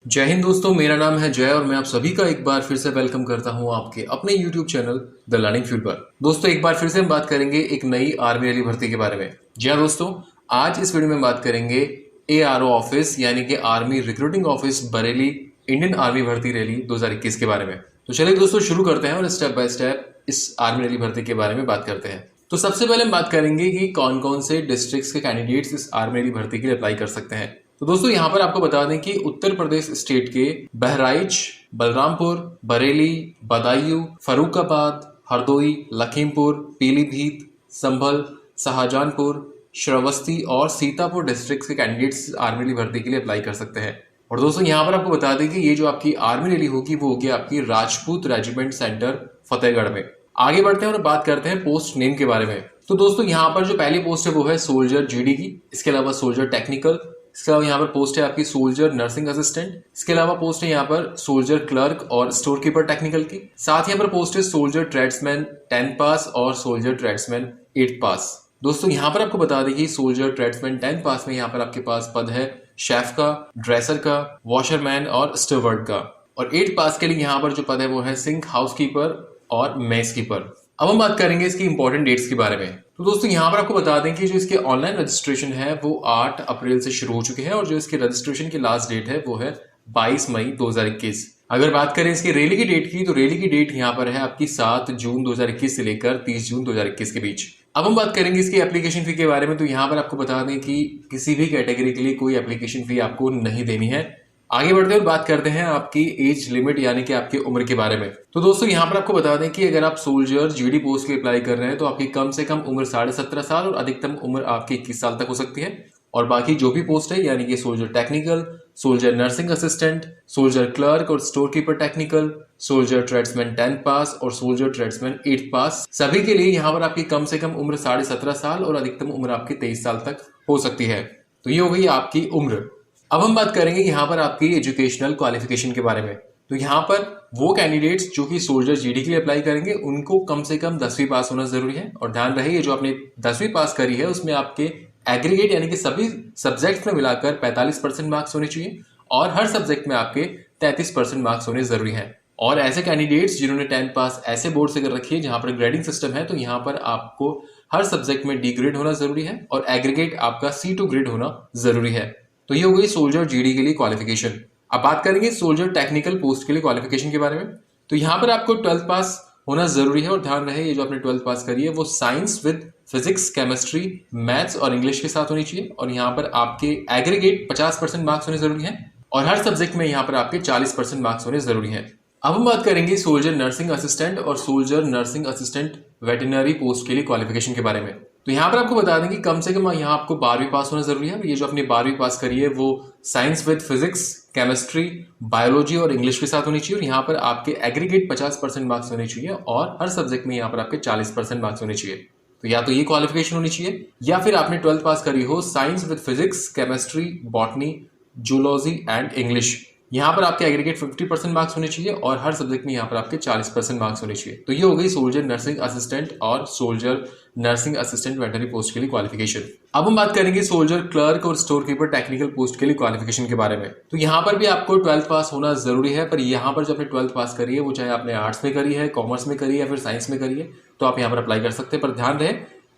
जय हिंद दोस्तों, मेरा नाम है जय और मैं आप सभी का एक बार फिर से वेलकम करता हूं आपके अपने YouTube channel the learning field पर। दोस्तों, एक बार फिर से हम बात करेंगे एक नई आर्मी रैली भर्ती के बारे में। जी हाँ दोस्तों, आज इस वीडियो में बात करेंगे ARO ऑफिस यानी कि army recruiting office Bareilly Indian army भर्ती रैली 2021 के बारे में। तो चलिए दोस्तों शुरू करते हैं और स्टेप बाय स्टेप इस आर्मी रैली भर्ती के बारे में बात करते हैं। तो सबसे पहले हम बात करेंगे कि कौन कौन से डिस्ट्रिक्ट्स के कैंडिडेट्स इस आर्मी रैली भर्ती के लिए अप्लाई कर सकते हैं। तो दोस्तों यहाँ पर आपको बता दें कि उत्तर प्रदेश स्टेट के बहराइच, बलरामपुर, बरेली, बदायूं, फर्रुखाबाद, हरदोई, लखीमपुर, पीलीभीत, संभल, शाहजहांपुर, श्रावस्ती और सीतापुर डिस्ट्रिक्ट के कैंडिडेट्स आर्मी रैली भर्ती के लिए अप्लाई कर सकते हैं। और दोस्तों यहाँ पर आपको बता दें कि ये जो आपकी आर्मी रैली होगी वो होगी आपकी राजपूत रेजिमेंट सेंटर फतेहगढ़ में। आगे बढ़ते हैं और बात करते हैं पोस्ट नेम के बारे में। तो दोस्तों यहाँ पर जो पहली पोस्ट है वो है सोल्जर GD की, इसके अलावा सोल्जर टेक्निकल, इसके अलावा यहाँ पर पोस्ट है आपकी सोल्जर नर्सिंग असिस्टेंट, इसके अलावा पोस्ट है यहाँ पर सोल्जर क्लर्क और स्टोर कीपर टेक्निकल की। साथ यहाँ पर पोस्ट है सोल्जर ट्रेड्समैन 10th पास और सोल्जर ट्रेड्समैन 8th पास। दोस्तों यहाँ पर आपको बता दें कि सोल्जर ट्रेड्समैन 10th पास में यहाँ पर आपके पास पद है शेफ का, ड्रेसर का, वॉशरमैन और स्टूवर्ड का। और 8th पास के लिए यहाँ पर जो पद है वो है सिंक हाउसकीपर और मेस कीपर। अब हम बात करेंगे इसकी इंपॉर्टेंट डेट्स के बारे में। तो दोस्तों यहाँ पर आपको बता दें कि जो इसके ऑनलाइन रजिस्ट्रेशन है वो 8 अप्रैल से शुरू हो चुके हैं और जो इसके रजिस्ट्रेशन की लास्ट डेट है वो है 22 मई 2021। अगर बात करें इसकी रैली की डेट की, तो रैली की डेट यहाँ पर है आपकी 7 जून 2021 से लेकर 30 जून 2021 के बीच। अब हम बात करेंगे इसकी एप्लीकेशन फी के बारे में। तो यहाँ पर आपको बता दें कि किसी भी कैटेगरी के लिए कोई एप्लीकेशन फी आपको नहीं देनी है। आगे बढ़ते हुए बात करते हैं आपकी एज लिमिट यानी कि आपकी उम्र के बारे में। तो दोस्तों यहाँ पर आपको बता दें कि अगर आप सोल्जर GD पोस्ट के अप्लाई कर रहे हैं तो आपकी कम से कम उम्र 17.5 साल और अधिकतम उम्र आपकी 21 साल तक हो सकती है। और बाकी जो भी पोस्ट है यानी कि soldier technical, soldier nursing assistant, soldier clerk और store keeper technical, soldier tradesman 10th pass और सोल्जर ट्रेड्समैन 8th पास, सभी के लिए यहाँ पर आपकी कम से कम उम्र 17.5 साल और अधिकतम उम्र आपकी 23 साल तक हो सकती है। तो ये हो गई आपकी उम्र। अब हम बात करेंगे यहाँ पर आपकी एजुकेशनल क्वालिफिकेशन के बारे में। तो यहाँ पर वो कैंडिडेट्स जो कि सोल्जर GD के लिए अप्लाई करेंगे उनको कम से कम 10वीं पास होना जरूरी है। और ध्यान रहे ये जो आपने 10वीं पास करी है उसमें आपके एग्रीगेट यानी कि सभी सब्जेक्ट में मिलाकर 45% मार्क्स होने चाहिए और हर सब्जेक्ट में आपके 33% मार्क्स होने जरूरी हैं। और ऐसे कैंडिडेट्स जिन्होंने 10th पास ऐसे बोर्ड से कर रखी है जहां पर ग्रेडिंग सिस्टम है तो यहाँ पर आपको हर सब्जेक्ट में D ग्रेड होना जरूरी है और एग्रीगेट आपका C2 ग्रेड होना जरूरी है। तो ये हो गई सोल्जर GD के लिए क्वालिफिकेशन। अब बात करेंगे सोल्जर टेक्निकल पोस्ट के लिए क्वालिफिकेशन के बारे में। तो यहाँ पर आपको 12th पास होना जरूरी है और ध्यान रहे ये जो आपने 12th पास करी है वो science with physics, chemistry, maths और इंग्लिश के साथ होनी चाहिए। और यहाँ पर आपके एग्रीगेट 50% मार्क्स होने जरूरी है और हर सब्जेक्ट में यहाँ पर आपके 40% मार्क्स होने जरूरी है। अब हम बात करेंगे सोल्जर नर्सिंग असिस्टेंट और soldier nursing assistant veterinary post के लिए क्वालिफिकेशन के बारे में। तो यहाँ पर आपको बता दें कि कम से कम यहाँ आपको 12वीं पास होना जरूरी है। ये जो आपने 12वीं पास करी है वो science with physics, chemistry, biology और इंग्लिश के साथ होनी चाहिए और यहाँ पर आपके एग्रीगेट 50% मार्क्स होने चाहिए और हर सब्जेक्ट में यहाँ पर आपके 40% मार्क्स होने चाहिए। तो या तो ये क्वालिफिकेशन होनी चाहिए या फिर आपने 12th पास करी हो science with physics, chemistry, botany, zoology and English. यहाँ पर आपके एग्रीगेट 50% मार्क्स होने चाहिए और हर सब्जेक्ट में यहाँ पर आपके 40% मार्क्स होने चाहिए। तो ये हो गई सोल्जर नर्सिंग असिस्टेंट और soldier nursing assistant veterinary post के लिए क्वालिफिकेशन। अब हम बात करेंगे सोल्जर क्लर्क और स्टोर कीपर टेक्निकल पोस्ट के लिए क्वालिफिकेशन के बारे में। तो यहाँ पर भी आपको 12th पास होना जरूरी है, पर यहाँ पर जो आपने 12th पास करी है वो चाहे आपने आर्ट्स में करी है, कॉमर्स में करी है या फिर साइंस में करी है तो आप यहाँ पर अप्लाई कर सकते हैं। पर ध्यान रहे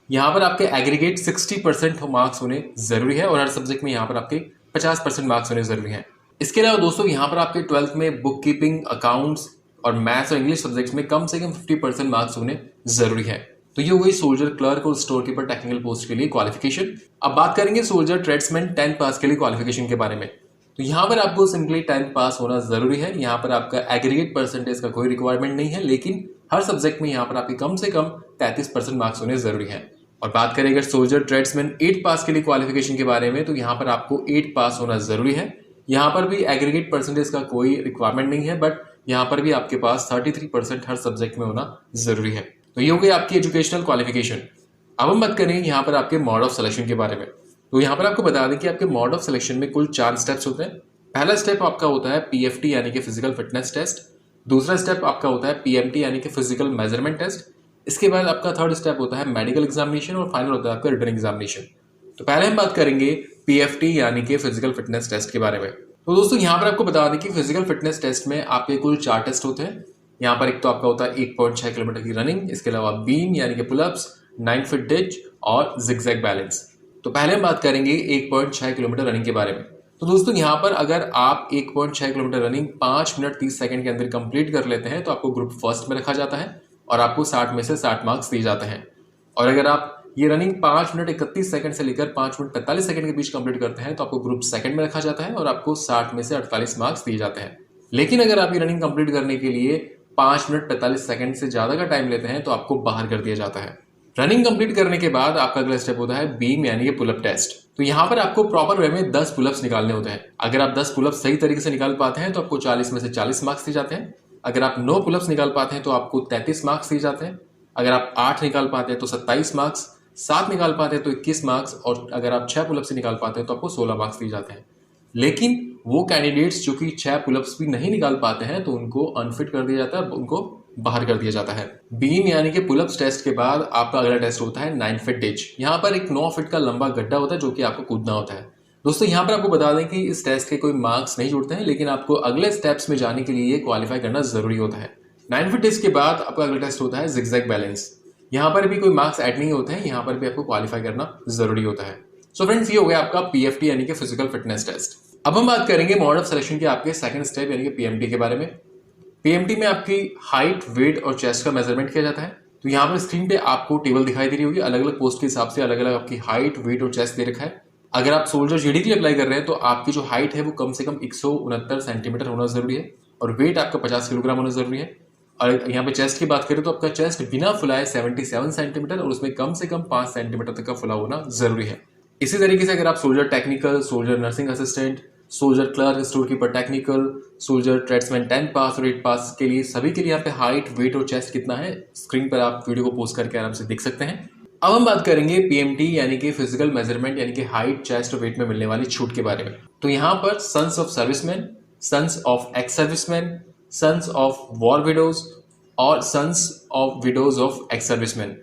यहाँ पर आपके एग्रीगेट 60% मार्क्स होने जरूरी है और हर सब्जेक्ट में यहाँ पर आपके 50% मार्क्स होने जरूरी है। इसके अलावा दोस्तों यहाँ पर आपके 12th में बुक कीपिंग, अकाउंट्स और मैथ्स और इंग्लिश सब्जेक्ट्स में कम से कम 50% मार्क्स होने जरूरी है। तो ये हो गई सोल्जर क्लर्क और स्टोर कीपर टेक्निकल पोस्ट के लिए क्वालिफिकेशन। अब बात करेंगे सोल्जर ट्रेड्समैन 10th पास के लिए क्वालिफिकेशन के बारे में। तो यहाँ पर आपको सिंपली 10th पास होना जरूरी है। यहाँ पर आपका एग्रीगेट परसेंटेज का कोई रिक्वायरमेंट नहीं है, लेकिन हर सब्जेक्ट में यहाँ पर आपके कम से कम 33% मार्क्स होने जरूरी है। और बात करें अगर सोल्जर ट्रेड्समैन 8th पास के लिए क्वालिफिकेशन के बारे में तो यहाँ पर आपको 8th पास होना जरूरी है। यहाँ पर भी एग्रीगेट परसेंटेज का कोई रिक्वायरमेंट नहीं है, बट यहाँ पर भी आपके पास 33% हर सब्जेक्ट में होना जरूरी है। तो ये हो गई आपकी एजुकेशनल क्वालिफिकेशन। अब हम बात करेंगे यहाँ पर आपके मोड ऑफ सिलेक्शन के बारे में। तो यहाँ पर आपको बता दें कि आपके मोड ऑफ सिलेक्शन में कुल 4 स्टेप्स होते हैं। पहला स्टेप आपका होता है PFT यानी कि फिजिकल फिटनेस टेस्ट। दूसरा स्टेप आपका होता है PMT यानी कि फिजिकल मेजरमेंट टेस्ट। इसके बाद आपका थर्ड स्टेप होता है मेडिकल एग्जामिनेशन और फाइनल होता है आपका रिटन एग्जामिनेशन। तो पहले हम बात करेंगे PFT यानी कि फिजिकल फिटनेस टेस्ट के बारे में। तो दोस्तों यहाँ पर आपको बता दें कि फिजिकल फिटनेस टेस्ट में आपके कुल 4 टेस्ट होते हैं। यहाँ पर एक तो आपका होता है 1.6 किलोमीटर की रनिंग, इसके अलावा बीम यानी कि पुलअप्स, 9 फीट डिच और जिगजैग बैलेंस। तो पहले हम बात करेंगे 1.6 किलोमीटर रनिंग के बारे में। तो दोस्तों यहाँ पर अगर आप 1.6 किलोमीटर रनिंग 5 मिनट 30 सेकंड के अंदर कंप्लीट कर लेते हैं तो आपको ग्रुप फर्स्ट में रखा जाता है और आपको 60 में से 60 मार्क्स दिए जाते हैं। और अगर आप ये रनिंग 5 मिनट 31 सेकंड से लेकर 5 मिनट 45 सेकंड के बीच कंप्लीट करते हैं तो आपको ग्रुप सेकंड में रखा जाता है और आपको 60 में से 48 मार्क्स दिए जाते हैं। लेकिन अगर आप ये रनिंग कंप्लीट करने के लिए 5 मिनट 45 सेकंड से ज्यादा का टाइम लेते हैं तो आपको बाहर कर दिया जाता है। रनिंग कंप्लीट करने के बाद आपका अगला स्टेप होता है बीम यानी कि पुलअप टेस्ट। तो यहाँ पर आपको प्रॉपर वे में 10 पुलअप्स निकालने होते हैं। अगर आप 10 पुलअप्स सही तरीके से निकाल पाते हैं तो आपको 40 में से 40 मार्क्स दिए जाते हैं। अगर आप 9 पुलअप्स निकाल पाते हैं तो आपको 33 मार्क्स दिए जाते हैं। अगर आप 8 निकाल पाते हैं तो 27 मार्क्स, 7 निकाल पाते हैं तो 21 मार्क्स और अगर आप 6 पुलअप्स निकाल पाते हैं तो आपको 16 मार्क्स दिए जाते हैं। लेकिन वो कैंडिडेट्स जो कि 6 पुलअप्स भी नहीं निकाल पाते हैं तो उनको अनफिट कर दिया जाता है, उनको बाहर कर दिया जाता है। बीम यानी कि पुलअप्स टेस्ट के बाद आपका अगला टेस्ट होता है 9 फीट डिच। यहाँ पर एक 9 फीट का लंबा गड्ढा होता है जो कि आपको कूदना होता है। दोस्तों यहाँ पर आपको बता दें कि इस टेस्ट के कोई मार्क्स नहीं जुड़ते हैं, लेकिन आपको अगले स्टेप्स में जाने के लिए क्वालिफाई करना जरूरी होता है। 9 फीट डिच के बाद आपका अगला टेस्ट होता है जिगजैग बैलेंस। यहाँ पर भी कोई मार्क्स ऐड नहीं होते हैं, यहाँ पर भी आपको क्वालिफाई करना जरूरी होता है। सो फ्रेंड्स, ये हो गया आपका पीएफटी यानी कि फिजिकल फिटनेस टेस्ट। अब हम बात करेंगे मोड ऑफ सिलेक्शन के आपके सेकंड स्टेप यानी कि पीएमटी के बारे में। पीएमटी में आपकी हाइट, वेट और चेस्ट का मेजरमेंट किया जाता है। तो यहाँ पर स्क्रीन पे आपको टेबल दिखाई दे रही होगी, अलग अलग पोस्ट के हिसाब से अलग अलग आपकी हाइट, वेट और चेस्ट दे रखा है। अगर आप सोल्जर जीडी के लिए अप्लाई कर रहे हैं तो आपकी जो हाइट है वो कम से कम 169 सेंटीमीटर होना जरूरी है और वेट आपका 50 किलोग्राम होना जरूरी है। और यहाँ पे चेस्ट की बात करें तो आपका चेस्ट बिना फुलाए 77 सेंटीमीटर और उसमें कम से कम 5 सेंटीमीटर तक का फुला होना जरूरी है। इसी तरीके से अगर आप soldier technical, soldier nursing assistant, soldier clerk, store keeper technical, soldier tradesman 10 पास और 8 पास के लिए सभी के लिए यहाँ पे हाइट, वेट और चेस्ट कितना है स्क्रीन पर आप वीडियो को पोस्ट करके आराम से देख सकते हैं। अब हम बात करेंगे पीएमटी यानी कि फिजिकल मेजरमेंट यानी कि हाइट, चेस्ट और वेट में मिलने वाली छूट के बारे में। तो यहाँ पर sons of serviceman, sons of ex serviceman, sons of war widows और sons of widows of ex serviceman,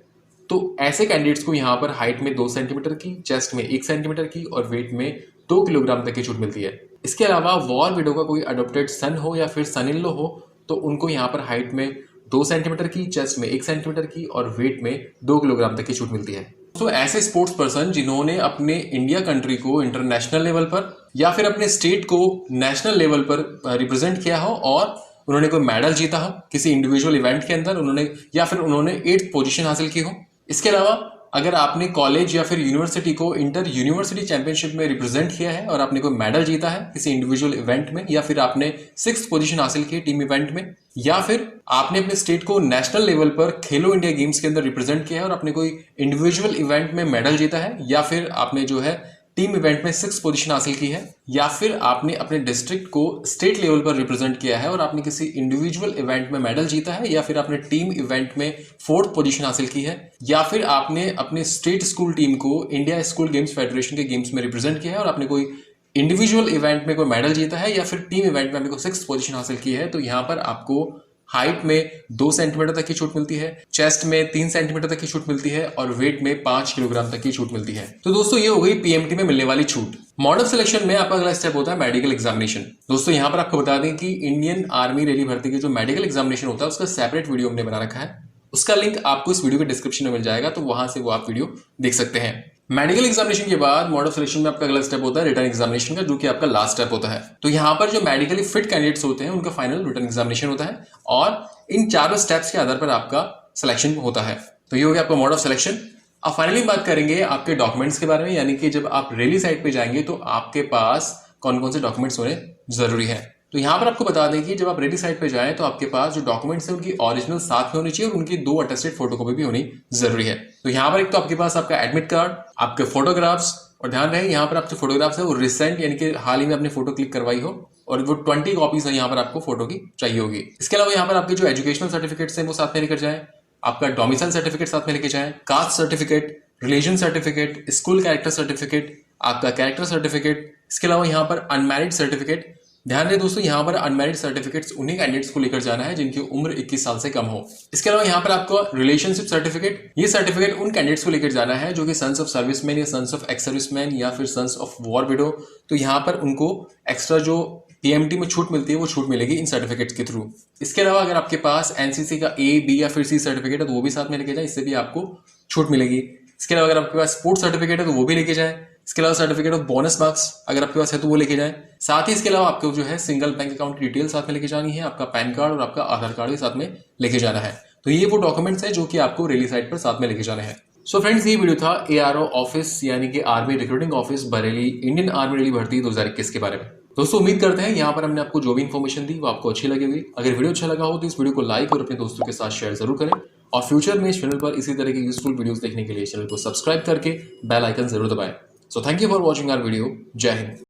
तो ऐसे कैंडिडेट्स को यहाँ पर हाइट में 2 सेंटीमीटर की, चेस्ट में 1 सेंटीमीटर की और वेट में 2 किलोग्राम तक की छूट मिलती है। इसके अलावा वॉर विडो का कोई अडॉप्टेड सन हो या फिर सन इन लॉ हो तो उनको यहाँ पर हाइट में 2 सेंटीमीटर की, चेस्ट में 1 सेंटीमीटर की और वेट में 2 किलोग्राम तक की छूट मिलती है। तो ऐसे स्पोर्ट्स पर्सन जिन्होंने अपने इंडिया कंट्री को इंटरनेशनल लेवल पर या फिर अपने स्टेट को नेशनल लेवल पर रिप्रेजेंट किया हो और उन्होंने कोई मेडल जीता हो किसी इंडिविजुअल इवेंट के अंदर, उन्होंने या फिर उन्होंने 8th पोजीशन हासिल की हो। इसके अलावा अगर आपने कॉलेज या फिर यूनिवर्सिटी को इंटर यूनिवर्सिटी चैंपियनशिप में रिप्रेजेंट किया है और आपने कोई मेडल जीता है किसी इंडिविजुअल इवेंट में, या फिर आपने 6th पोजीशन हासिल की टीम इवेंट में, या फिर आपने अपने स्टेट को नेशनल लेवल पर खेलो इंडिया गेम्स के अंदर रिप्रेजेंट किया है और आपने कोई इंडिविजुअल इवेंट में मेडल जीता है, या फिर आपने जो है टीम इवेंट में 6th पोजीशन हासिल की है, या फिर आपने अपने डिस्ट्रिक्ट को स्टेट लेवल पर रिप्रेजेंट किया है और आपने किसी इंडिविजुअल इवेंट में मेडल जीता है, या फिर आपने टीम इवेंट में 4th पोजीशन हासिल की है, या फिर आपने अपने स्टेट स्कूल टीम को इंडिया स्कूल गेम्स फेडरेशन के गेम्स में रिप्रेजेंट किया है और आपने कोई इंडिविजुअल इवेंट में कोई मेडल जीता है, या फिर टीम इवेंट में आपने कोई 6th पोजीशन हासिल की है, तो यहाँ पर आपको हाइट में 2 सेंटीमीटर तक की छूट मिलती है, चेस्ट में 3 सेंटीमीटर तक की छूट मिलती है और वेट में 5 किलोग्राम तक की छूट मिलती है। तो दोस्तों ये हो गई पीएमटी में मिलने वाली छूट। मॉड ऑफ सिलेक्शन में आपका अगला स्टेप होता है मेडिकल एग्जामिनेशन। दोस्तों यहाँ पर आपको बता दें कि इंडियन आर्मी रैली भर्ती की जो मेडिकल एग्जामिनेशन होता है उसका सेपरेट वीडियो हमने बना रखा है, उसका लिंक आपको इस वीडियो के डिस्क्रिप्शन में मिल जाएगा, तो वहां से वो आप वीडियो देख सकते हैं। मेडिकल एग्जामिनेशन के बाद मॉड ऑफ सिलेक्शन में आपका अगला स्टेप होता है रिटर्न एग्जामिनेशन का, जो कि आपका लास्ट स्टेप होता है। तो यहाँ पर जो मेडिकली फिट कैंडिडेट्स होते हैं उनका फाइनल रिटर्न एग्जामिनेशन होता है और इन चारों स्टेप्स के आधार पर आपका सिलेक्शन होता है। तो ये हो गया आपका मॉड ऑफ सिलेक्शन। अब फाइनली बात करेंगे आपके डॉक्यूमेंट्स के बारे में, यानी कि जब आप रैली साइट पे जाएंगे तो आपके पास कौन कौन से डॉक्यूमेंट्स होने जरूरी है। तो यहाँ पर आपको बता दें कि जब आप रैली साइट पे जाएं तो आपके पास जो डॉक्यूमेंट्स है उनकी ओरिजिनल साथ में होनी चाहिए और उनकी 2 अटेस्टेड फोटोकॉपी भी होनी जरूरी है। तो यहाँ पर एक तो आपके पास आपका एडमिट कार्ड, आपके फोटोग्राफ्स, और ध्यान रहे यहाँ पर आपके फोटोग्राफ्स है वो रिसेंट यानी कि हाल ही में आपने फोटो क्लिक करवाई हो और वो 20 कॉपीज है यहाँ पर आपको फोटो की चाहिए होगी। इसके अलावा यहाँ पर आपके जो एजुकेशनल सर्टिफिकेट्स हैं वो साथ में लेकर जाएं, आपका डोमिसाइल सर्टिफिकेट साथ में लेके जाएं, caste certificate, religion certificate, school character certificate, आपका कैरेक्टर सर्टिफिकेट, इसके अलावा यहाँ पर अनमैरिड सर्टिफिकेट, ध्यान दें दोस्तों, यहाँ पर अनमैरिड सर्टिफिकेट्स उन्हीं कैंडिडेट्स को लेकर जाना है जिनकी उम्र 21 साल से कम हो। इसके अलावा यहाँ पर आपको रिलेशनशिप सर्टिफिकेट, ये सर्टिफिकेट उन कैंडिडेट्स को लेकर जाना है जो कि सन्स ऑफ सर्विसमैन या सन्स ऑफ एक्स सर्विसमैन या फिर सन्स ऑफ वॉर विडो। तो यहाँ पर उनको एक्स्ट्रा जो पीएमटी में छूट मिलती है वो छूट मिलेगी इन सर्टिफिकेट्स के थ्रू। इसके अलावा अगर आपके पास एनसीसी का ए, बी या फिर सी सर्टिफिकेट है तो वो भी साथ में लेके जाए, इससे भी आपको छूट मिलेगी। इसके अलावा अगर आपके पास स्पोर्ट्स सर्टिफिकेट है तो वो भी लेके जाए। इसके अलावा सर्टिफिकेट ऑफ बोनस मार्क्स अगर आपके पास है तो वो लेके जाए। साथ ही इसके अलावा आपको जो है सिंगल बैंक अकाउंट की डिटेल साथ में लेके जानी है, आपका पैन कार्ड और आपका आधार कार्ड भी साथ में लेके जाना है। तो ये वो डॉक्यूमेंट्स है जो कि आपको रैली साइट पर साथ में लेके जाने हैं। सो फ्रेंड्स, ये वीडियो था एआरओ ऑफिस यानी कि army recruiting office Bareilly Indian army rally भर्ती 2021 के बारे में। दोस्तों उम्मीद करते हैं यहाँ पर हमने आपको जो भी इन्फॉर्मेशन दी वो आपको अच्छी लगी होगी। अगर वीडियो अच्छा लगा हो तो इस वीडियो को लाइक और अपने दोस्तों के साथ शेयर जरूर करें और फ्यूचर में इस चैनल पर इसी तरह के यूजफुल वीडियोस देखने के लिए चैनल को सब्सक्राइब करके बेल आइकन जरूर दबाएं। So thank you for watching our video. जय हिंद।